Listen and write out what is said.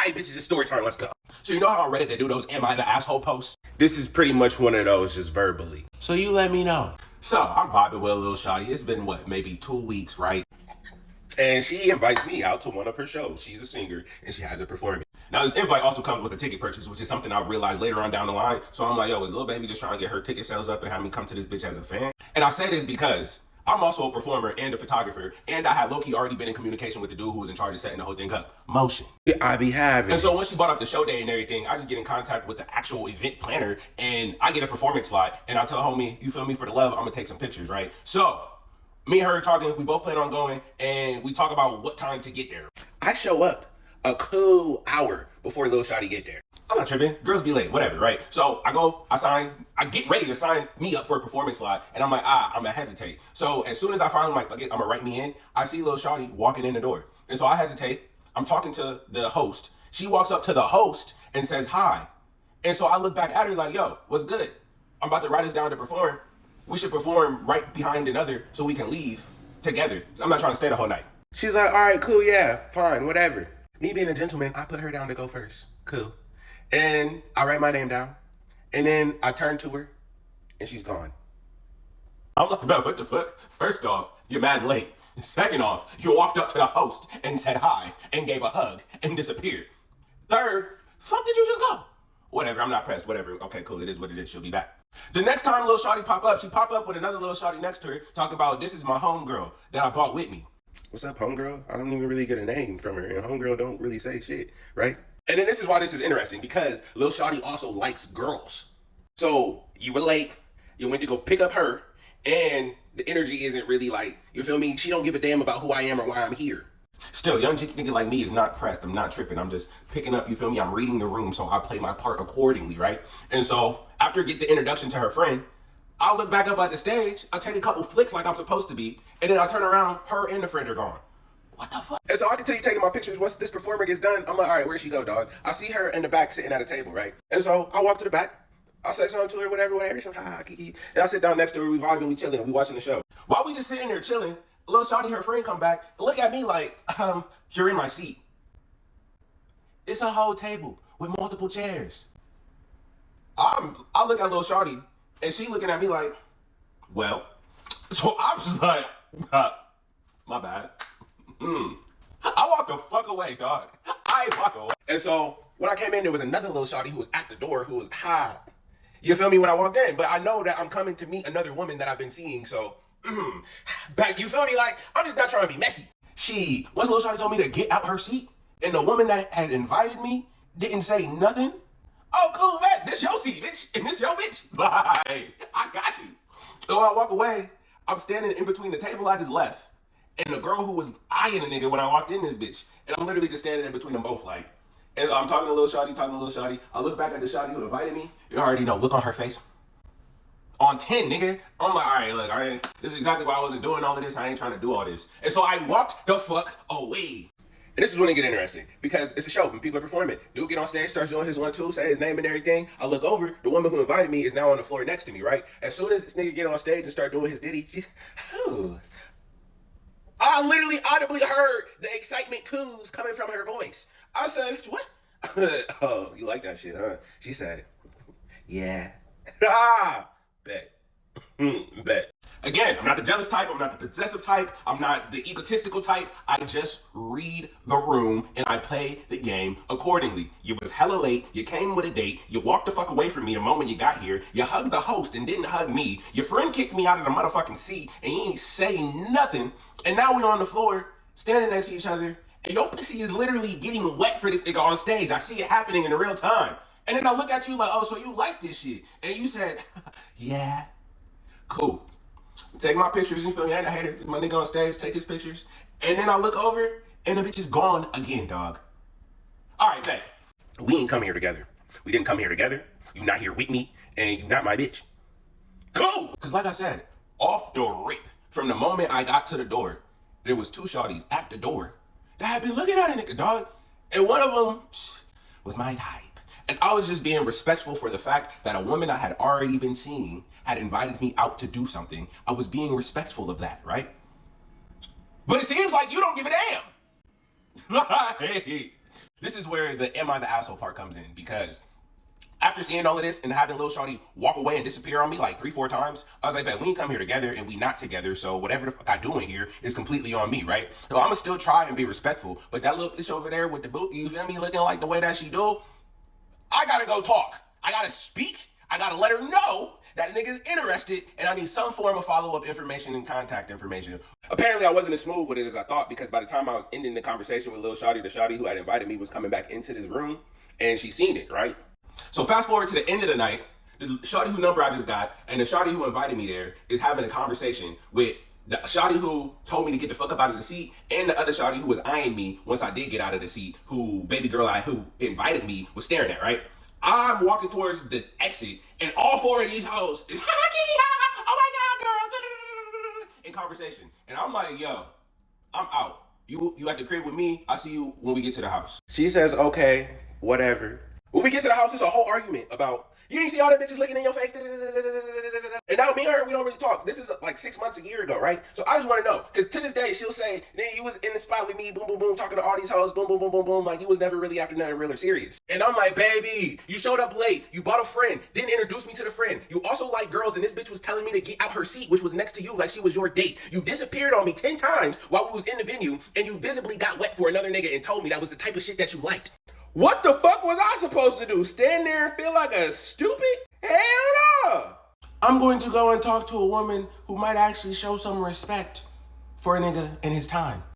Alright, bitches, it's story time. Let's go. So you know how on Reddit they do those "Am I the asshole" posts? This is pretty much one of those, just verbally. So you let me know. So I'm vibing with a little shawty. It's been what, maybe 2 weeks, right? And she invites me out to one of her shows. She's a singer and she has a performance. Now this invite also comes with a ticket purchase, which is something I realized later on down the line. So I'm like, yo, is Lil Baby just trying to get her ticket sales up and have me come to this bitch as a fan? And I say this because I'm also a performer and a photographer, and I had low-key already been in communication with the dude who was in charge of setting the whole thing up. Motion. I be having. And so when she brought up the show day and everything, I just get in contact with the actual event planner, and I get a performance slot, and I tell homie, you feel me, for the love, I'm gonna take some pictures, right? So me and her talking, we both plan on going, and we talk about what time to get there. I show up a cool hour before Lil Shawty get there. I'm not tripping. Girls be late, whatever, right? So I go, I get ready to sign me up for a performance slot, and I'm like, I'm gonna hesitate. So as soon as I finally like, fuck it, I'm gonna write me in, I see Lil Shawty walking in the door. And so I hesitate. I'm talking to the host. She walks up to the host and says hi. And so I look back at her like, yo, what's good? I'm about to write us down to perform. We should perform right behind another so we can leave together. So I'm not trying to stay the whole night. She's like, all right, cool, yeah, fine, whatever. Me being a gentleman, I put her down to go first. Cool. And I write my name down. And then I turn to her and she's gone. I'm like, no, what the fuck? First off, you're mad late. Second off, you walked up to the host and said hi and gave a hug and disappeared. Third, fuck did you just go? Whatever, I'm not pressed, whatever. Okay, cool, it is what it is, she'll be back. The next time Lil Shawty pop up, she pop up with another Lil Shawty next to her, talking about, this is my homegirl that I brought with me. What's up, homegirl? I don't even really get a name from her, and homegirl don't really say shit, right? And then this is why this is interesting, because Lil Shawty also likes girls. So you were late, you went to go pick up her, and the energy isn't really like, you feel me? She don't give a damn about who I am or why I'm here. Still, young nigga like me is not pressed. I'm not tripping. I'm just picking up, you feel me? I'm reading the room, so I play my part accordingly, right? And so after I get the introduction to her friend, I'll look back up at the stage, I take a couple flicks like I'm supposed to be, and then I turn around, her and the friend are gone. What the fuck? And so I continue taking my pictures. Once this performer gets done, I'm like, all right, where'd she go, dog? I see her in the back sitting at a table, right? And so I walk to the back. I say something to her, whatever. She's like, ah, kiki. And I sit down next to her, we vibing, we chilling, we watching the show. While we just sitting there chilling, Lil Shawty, her friend, come back and look at me like, you're in my seat. It's a whole table with multiple chairs. I look at Lil Shawty, and she looking at me like, well. So I'm just like, my bad. I walked the fuck away, dog. I walk away. And so when I came in, there was another Lil Shawty who was at the door who was hot. You feel me? When I walked in, but I know that I'm coming to meet another woman that I've been seeing, so back, you feel me? Like, I'm just not trying to be messy. Once Lil Shawty told me to get out her seat, and the woman that had invited me didn't say nothing. Oh, cool, man. This your seat, bitch. And this your bitch. Bye. I got you. So when I walk away, I'm standing in between the table I just left and the girl who was eyeing a nigga when I walked in this bitch. And I'm literally just standing in between them both, like, and I'm talking to Lil Shawty, I look back at the Shawty who invited me. You already know, look on her face. On 10, nigga. I'm like, all right, look, this is exactly why I wasn't doing all of this. I ain't trying to do all this. And so I walked the fuck away. And this is when it get interesting, because it's a show and people are performing. Dude get on stage, starts doing his 1-2, say his name and everything. I look over, the woman who invited me is now on the floor next to me, right? As soon as this nigga get on stage and start doing his ditty, she's, oh. I literally audibly heard the excitement coos coming from her voice. I said, what? Oh, you like that shit, huh? She said, yeah. Bet. Bet. Again, I'm not the jealous type, I'm not the possessive type, I'm not the egotistical type. I just read the room and I play the game accordingly. You was hella late, you came with a date, you walked the fuck away from me the moment you got here, you hugged the host and didn't hug me, your friend kicked me out of the motherfucking seat and you ain't say nothing, and now we're on the floor, standing next to each other, and your pussy is literally getting wet for this nigga on stage. I see it happening in real time. And then I look at you like, oh, so you like this shit. And you said, yeah. Cool. Take my pictures, you feel me? I ain't a hater. My nigga on stage, take his pictures. And then I look over, and the bitch is gone again, dog. All right, bet. We ain't come here together. We didn't come here together. You not here with me, and you not my bitch. Cool! Because like I said, off the rip, from the moment I got to the door, there was 2 shawties at the door that had been looking at a nigga, dog. And one of them was my type. And I was just being respectful for the fact that a woman I had already been seeing had invited me out to do something. I was being respectful of that, right? But it seems like you don't give a damn. This is where the am I the asshole part comes in, because after seeing all of this and having Lil Shawty walk away and disappear on me like 3-4 times, I was like, man, we ain't come here together and we not together, so whatever the fuck I do in here is completely on me, right? So I'ma still try and be respectful, but that little bitch over there with the boot, you feel me, looking like the way that she do, I gotta go talk. I gotta speak. I gotta let her know that the nigga is interested, and I need some form of follow-up information and contact information. Apparently, I wasn't as smooth with it as I thought, because by the time I was ending the conversation with Lil Shawty, the Shawty who had invited me was coming back into this room, and she seen it, right? So fast forward to the end of the night, the Shawty who number I just got, and the Shawty who invited me there is having a conversation with the Shawty who told me to get the fuck up out of the seat, and the other Shawty who was eyeing me once I did get out of the seat, who baby girl who invited me was staring at, right? I'm walking towards the exit, and all 4 of these hoes is, oh my God, girl, in conversation. And I'm like, yo, I'm out. You at the crib with me, I'll see you when we get to the house. She says, okay, whatever. When we get to the house, there's a whole argument about, you ain't see all the bitches looking in your face. And now me and her, we don't really talk. This is like 6 months, a year ago, right? So I just want to know, because to this day, she'll say, nigga, you was in the spot with me, boom, boom, boom, talking to all these hoes, boom, boom, boom, boom, boom, like you was never really after nothing real or serious. And I'm like, baby, you showed up late, you bought a friend, didn't introduce me to the friend. You also like girls, and this bitch was telling me to get out her seat, which was next to you, like she was your date. You disappeared on me 10 times while we was in the venue, and you visibly got wet for another nigga and told me that was the type of shit that you liked. What the fuck was I supposed to do? Stand there and feel like a stupid? Hell no! I'm going to go and talk to a woman who might actually show some respect for a nigga in his time.